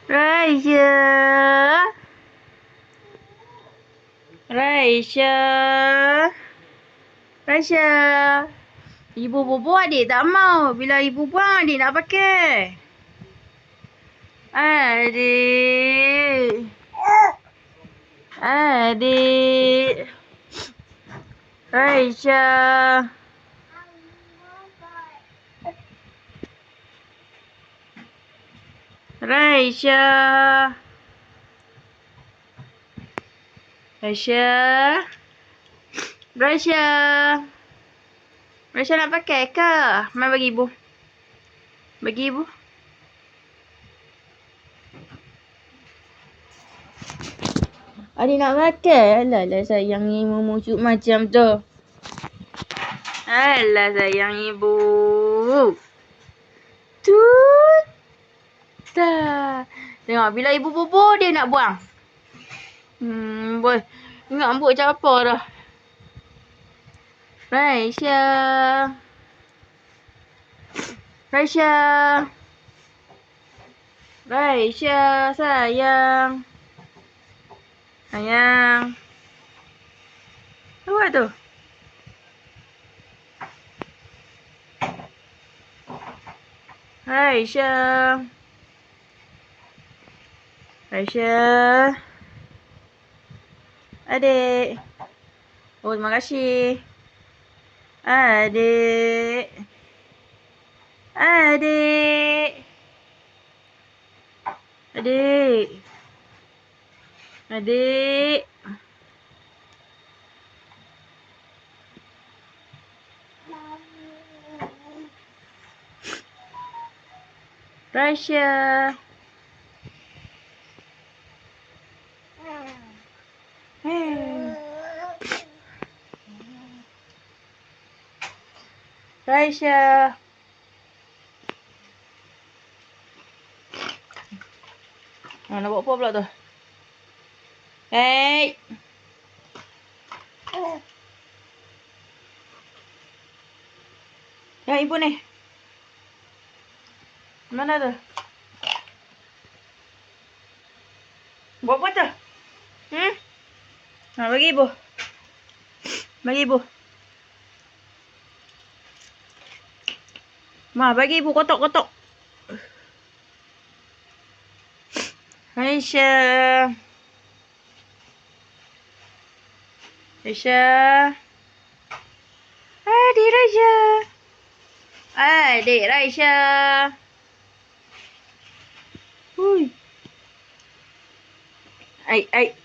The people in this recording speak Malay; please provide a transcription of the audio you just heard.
Raisya. Raisya. Raisya. Ibu bobo adik tak mau. Bila ibu buang adik nak pakai. Adik. Adik. Raisya. Raisya. Raisya. Raisya. Raisya nak pakai ke? Mai bagi ibu. Bagi ibu. Adik nak pakai. Alah sayang ibu muncul macam tu. Alah sayang ibu. Tut. Dah. Tengok bila ibu bobo dia nak buang. Boleh. Ingat ambut macam apa dah. Raisya. Raisya. Raisya sayang. Sayang. Apa tu? Raisya. Raisya. Adik. Oh, terima kasih. Adik. Adik. Adik. Adik. Raisya. Raisya. Nak buat apa pula tu? Hei. Yang ibu ni. Mana tu? Buat apa tu? Bagi ibu. Bagi ibu. Ma, bagi ibu kotok-kotok. Raisya. Raisya. Adik Raisya. Adik Raisya. Hui. Ai.